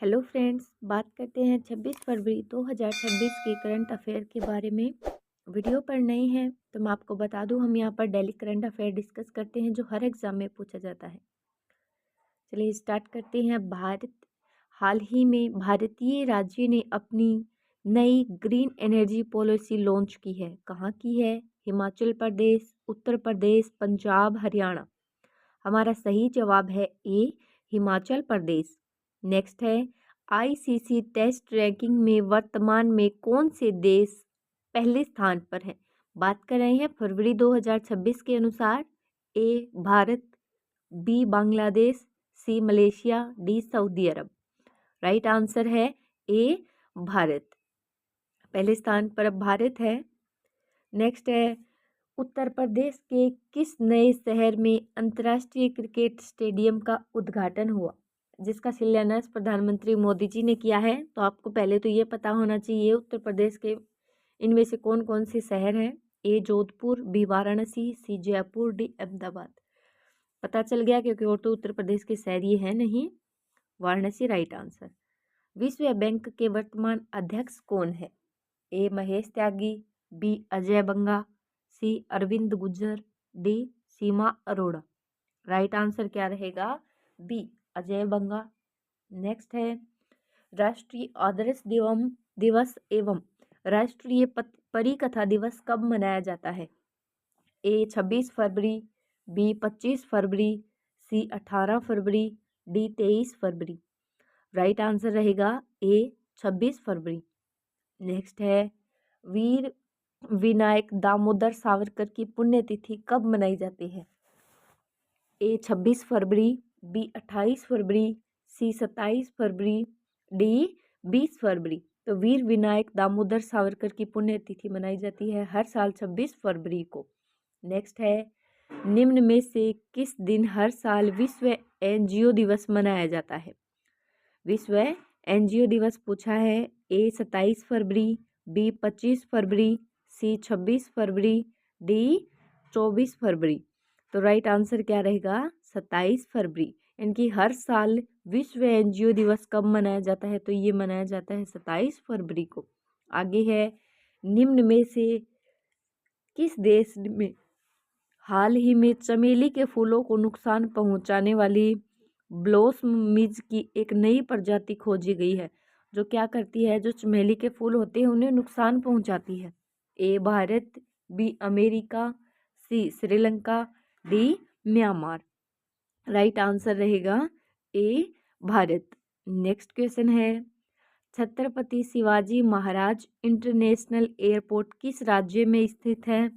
Hello friends, बात करते हैं 26 फरवरी 2026 के करंट अफेयर के बारे में। वीडियो पर नए हैं तो मैं आपको बता दूं, हम यहाँ पर डेली करंट अफेयर डिस्कस करते हैं जो हर एग्जाम में पूछा जाता है। चलिए स्टार्ट करते हैं। हाल ही में भारतीय राज्य ने अपनी नई ग्रीन एनर्जी पॉलिसी लॉन्च की है। कहाँ की है? हिमाचल प्रदेश, उत्तर प्रदेश, पंजाब, हरियाणा। हमारा सही जवाब है ए, हिमाचल प्रदेश। नेक्स्ट है, आईसीसी टेस्ट रैंकिंग में वर्तमान में कौन से देश पहले स्थान पर है? बात कर रहे हैं फरवरी 2026 के अनुसार। ए भारत, बी बांग्लादेश, सी मलेशिया, डी सऊदी अरब। राइट आंसर है ए भारत। पहले स्थान पर अब भारत है। नेक्स्ट है, उत्तर प्रदेश के किस नए शहर में अंतर्राष्ट्रीय क्रिकेट स्टेडियम का उद्घाटन हुआ, जिसका शिलान्यास प्रधानमंत्री मोदी जी ने किया है? तो आपको पहले तो ये पता होना चाहिए उत्तर प्रदेश के इनमें से कौन कौन से शहर हैं। ए जोधपुर, बी वाराणसी, सी जयपुर, डी अहमदाबाद। पता चल गया, क्योंकि और तो उत्तर प्रदेश के शहर ये है नहीं। Varanasi right answer. विश्व बैंक के वर्तमान अध्यक्ष कौन है? ए महेश त्यागी, बी अजय बंगा, सी अरविंद गुज्जर, डी सीमा अरोड़ा। राइट आंसर क्या रहेगा? बी अजय बंगा। नेक्स्ट है, राष्ट्रीय आदर्श दिवस एवं राष्ट्रीय परिकथा दिवस कब मनाया जाता है? ए 26 फरवरी, बी 25 फरवरी, सी 18 फरवरी, डी 23 फरवरी। राइट आंसर रहेगा ए 26 फरवरी। नेक्स्ट है, वीर विनायक दामोदर सावरकर की पुण्यतिथि कब मनाई जाती है? ए 26 फरवरी, बी 28 फरवरी, सी 27 फरवरी, डी 20 फरवरी। तो वीर विनायक दामोदर सावरकर की पुण्यतिथि मनाई जाती है हर साल 26 फरवरी को। नेक्स्ट है, निम्न में से किस दिन हर साल विश्व एनजीओ दिवस मनाया जाता है? विश्व एनजीओ दिवस पूछा है। ए 27 फरवरी, बी 25 फरवरी, सी 26 फरवरी, डी 24 फरवरी। तो राइट आंसर क्या रहेगा? 27 फरवरी। इनकी हर साल विश्व एनजीओ दिवस कब मनाया जाता है? तो ये मनाया जाता है 27 फरवरी को। आगे है, निम्न में से किस देश में हाल ही में चमेली के फूलों को नुकसान पहुंचाने वाली ब्लोसमिज की एक नई प्रजाति खोजी गई है, जो क्या करती है? जो चमेली के फूल होते हैं उन्हें नुकसान पहुंचाती है। A Bharat, B America, C Sri Lanka, D Myanmar. Right answer रहेगा ए भारत। नेक्स्ट क्वेश्चन है, छत्रपति शिवाजी महाराज इंटरनेशनल एयरपोर्ट किस राज्य में स्थित है,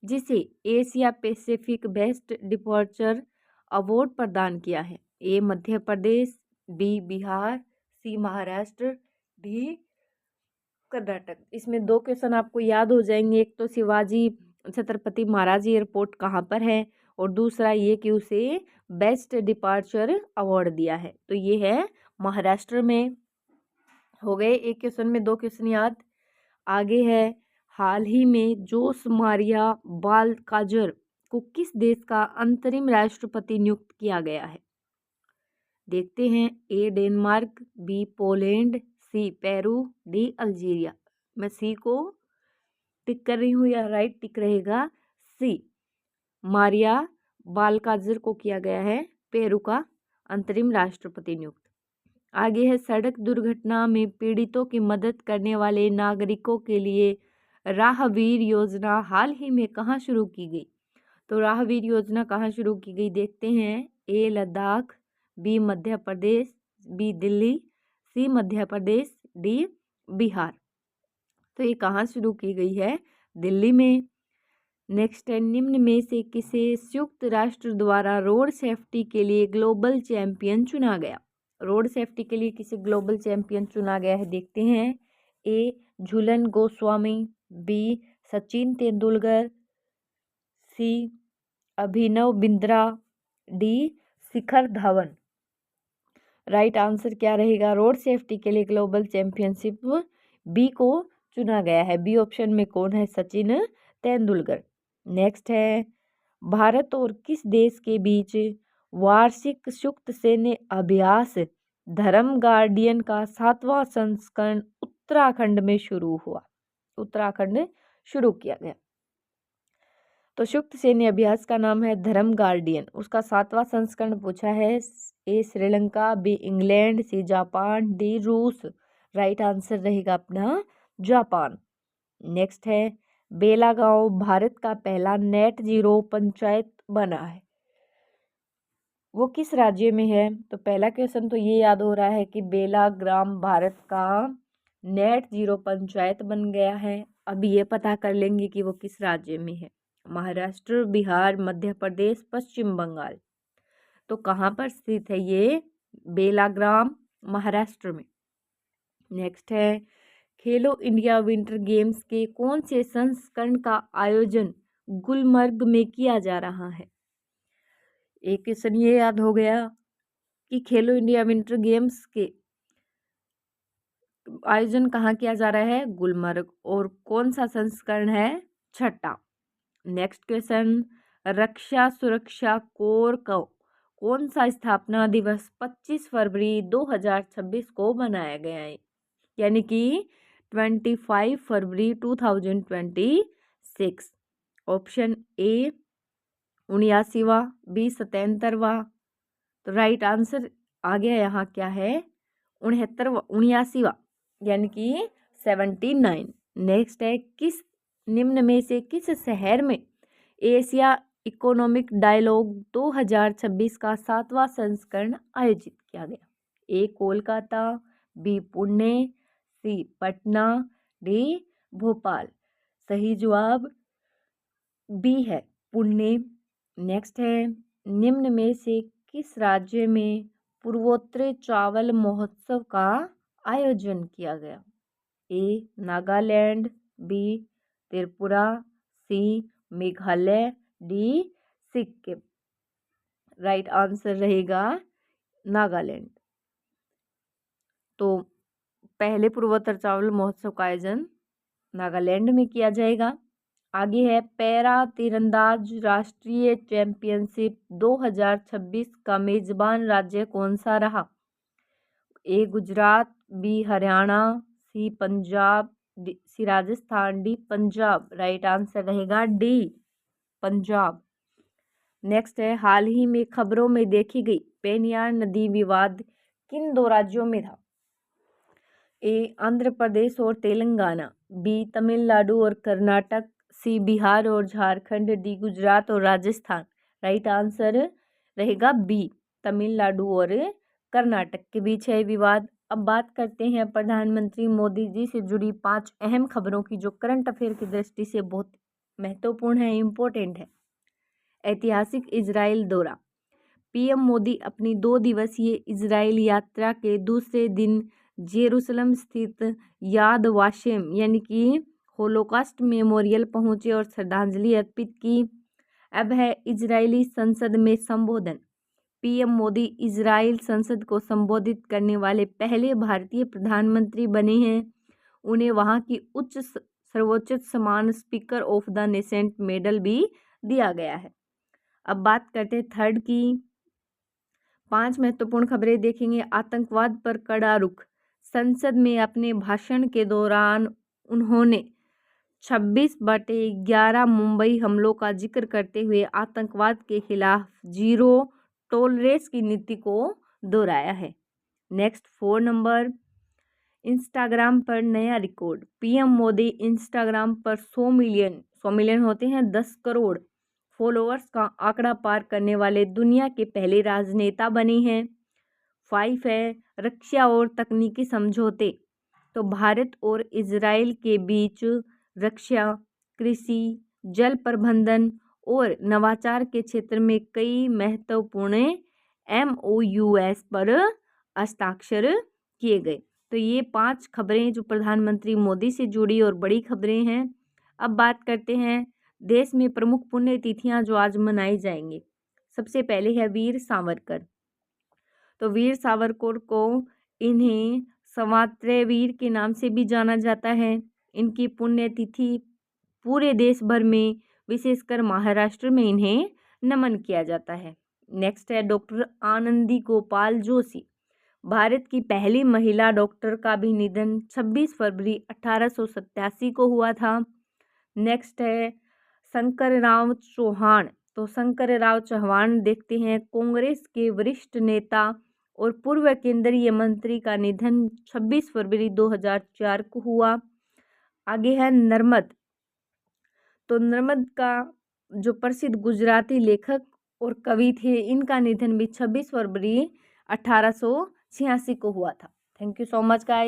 जिसे Asia Pacific best departure award प्रदान किया है? A Madhya Pradesh, B Bihar, C Maharashtra, D Karnataka. इसमें दो क्वेश्चन आपको याद हो जाएंगे। एक तो शिवाजी छत्रपति महाराज एयरपोर्ट कहाँ पर है, और दूसरा ये कि उसे बेस्ट डिपार्चर अवार्ड दिया है। तो ये है महाराष्ट्र में। हो गए एक क्वेश्चन में दो क्वेश्चन याद। आगे है, हाल ही में जोस मारिया बालकाजर को किस देश का अंतरिम राष्ट्रपति नियुक्त किया गया है? देखते हैं। ए डेनमार्क, बी पोलैंड, सी पेरू, डी अल्जीरिया। मैं सी को टिक कर रही हूँ, या राइट टिक रहेगा सी। मारिया बालकाजर को किया गया है पेरू का अंतरिम राष्ट्रपति नियुक्त। आगे है, सड़क दुर्घटना में पीड़ितों की मदद करने वाले नागरिकों के लिए राहवीर योजना हाल ही में कहाँ शुरू की गई? तो राहवीर योजना कहाँ शुरू की गई देखते हैं। ए लद्दाख, बी मध्य प्रदेश, बी दिल्ली, सी मध्य प्रदेश, डी बिहार। तो ये कहाँ शुरू की गई है? दिल्ली में। नेक्स्ट है, निम्न में से किसे संयुक्त राष्ट्र द्वारा रोड सेफ्टी के लिए ग्लोबल चैंपियन चुना गया? रोड सेफ्टी के लिए किसे ग्लोबल चैंपियन चुना गया है देखते हैं। ए झूलन गोस्वामी, बी सचिन तेंदुलकर, सी Abhinav Bindra, D Shikhar Dhawan. Right answer क्या रहेगा? रोड सेफ्टी के लिए ग्लोबल चैंपियनशिप बी को चुना गया है। बी ऑप्शन में कौन है? सचिन तेंदुलकर। नेक्स्ट है, भारत और किस देश के बीच वार्षिक संयुक्त सैन्य अभ्यास धर्म गार्डियन का 7वां संस्करण उत्तराखंड में शुरू हुआ। उत्तराखंड शुरू किया गया। तो संयुक्त सैन्य अभ्यास का नाम है धर्म गार्डियन। उसका 7वां संस्करण पूछा है। A Sri Lanka, B England, C Japan, D रूस। राइट आंसर रहेगा अपना जापान। नेक्स्ट है बेलागांव भारत का पहला नेट जीरो पंचायत बना है, वो किस राज्य में है? तो पहला क्वेश्चन तो ये याद हो रहा है कि बेलाग्राम भारत का नेट जीरो पंचायत बन गया है। अब ये पता कर लेंगे कि वो किस राज्य में है। महाराष्ट्र, बिहार, मध्य प्रदेश, पश्चिम बंगाल। तो कहाँ पर स्थित है ये? बेलाग्राम महाराष्ट्र में। नेक्स्ट है खेलो इंडिया विंटर गेम्स के कौन से संस्करण का आयोजन गुलमर्ग में किया जा रहा है? एक क्वेश्चन ये याद हो गया कि खेलो इंडिया विंटर गेम्स के आयोजन कहाँ किया जा रहा है? गुलमर्ग। और कौन सा संस्करण है? 6ठा। नेक्स्ट क्वेश्चन रक्षा सुरक्षा कोर को कौन सा स्थापना दिवस 25 फरवरी 2026 को मनाया गया है? यानी कि 25 फरवरी 2026। Option A 79वां, B 77वां। तो राइट आंसर आ गया यहाँ क्या है? 79वां यानी कि 79। नेक्स्ट है किस निम्न में से किस शहर में एशिया इकोनॉमिक डायलॉग 2026 का 7वां संस्करण आयोजित किया गया? ए कोलकाता, बी पुणे, सी पटना, डी भोपाल। सही जवाब बी है पुणे। नेक्स्ट है निम्न में से किस राज्य में पूर्वोत्तर चावल महोत्सव का आयोजन किया गया? A Nagaland, B Tripura, C Meghalaya, D Sikkim. Right answer रहेगा नागालैंड। तो पहले पूर्वोत्तर चावल महोत्सव का आयोजन नागालैंड में किया जाएगा। आगे है पैरा तीरंदाज राष्ट्रीय चैंपियनशिप 2026 का मेजबान राज्य कौन सा रहा? A Gujarat, B Haryana, C Punjab, C Rajasthan, D Punjab. Right answer रहेगा डी पंजाब। नेक्स्ट है हाल ही में खबरों में देखी गई पेनियार नदी विवाद किन दो राज्यों में था? ए आंध्र प्रदेश और तेलंगाना, बी तमिलनाडु और कर्नाटक, सी बिहार और झारखंड, डी गुजरात और राजस्थान। राइट आंसर रहेगा बी तमिलनाडु और कर्नाटक के बीच है विवाद। अब बात करते हैं प्रधानमंत्री मोदी जी से जुड़ी 5 अहम खबरों की जो करंट अफेयर की दृष्टि से बहुत महत्वपूर्ण है, इम्पोर्टेंट है। ऐतिहासिक इजराइल दौरा। पीएम मोदी अपनी 2 दिवसीय इजराइल यात्रा के दूसरे दिन जेरूसलम स्थित याद वाशेम यानी कि होलोकॉस्ट मेमोरियल पहुंचे और श्रद्धांजलि अर्पित की। अब है इजरायली संसद में संबोधन। पीएम मोदी इजराइल संसद को संबोधित करने वाले पहले भारतीय प्रधानमंत्री बने हैं। उन्हें वहां की सर्वोच्च सम्मान speaker of the nation medal भी दिया गया है। अब बात करते हैं थर्ड की। 5 महत्वपूर्ण खबरें देखेंगे। आतंकवाद पर कड़ा रुख। संसद में अपने भाषण के दौरान उन्होंने 26/11 मुंबई हमलों का जिक्र करते हुए आतंकवाद के खिलाफ जीरो टॉलरेंस की नीति को दोहराया है। नेक्स्ट 4 नंबर इंस्टाग्राम पर नया रिकॉर्ड। पीएम मोदी इंस्टाग्राम पर 100 मिलियन होते हैं 10 करोड़ फॉलोअर्स का आंकड़ा पार करने वाले दुनिया के पहले राजनेता बने हैं। 5 है रक्षा और तकनीकी समझौते। तो भारत और इजराइल के बीच रक्षा, कृषि, जल प्रबंधन और नवाचार के क्षेत्र में कई महत्वपूर्ण MOUs पर हस्ताक्षर किए गए। तो ये 5 खबरें जो प्रधानमंत्री मोदी से जुड़ी और बड़ी खबरें हैं। अब बात करते हैं देश में प्रमुख पुण्यतिथियां जो आज मनाई जाएंगी। सबसे पहले है वीर सावरकर। तो वीर सावरकर को इन्हें स्वातंत्र्य वीर के नाम से भी जाना जाता है। इनकी पुण्यतिथि पूरे देश भर में विशेषकर महाराष्ट्र में इन्हें नमन किया जाता है। नेक्स्ट है डॉक्टर आनंदी गोपाल जोशी। भारत की पहली महिला डॉक्टर का भी निधन 26 फरवरी 1887 को हुआ था। नेक्स्ट है शंकरराव चौहान। तो शंकरराव चौहान देखते हैं, कांग्रेस के वरिष्ठ नेता और पूर्व केंद्रीय मंत्री का निधन 26 फरवरी 2004 को हुआ। आगे है नर्मद। तो नर्मद का जो प्रसिद्ध गुजराती लेखक और कवि थे, इनका निधन भी 26 फरवरी 1886 को हुआ था। Thank you so much guys.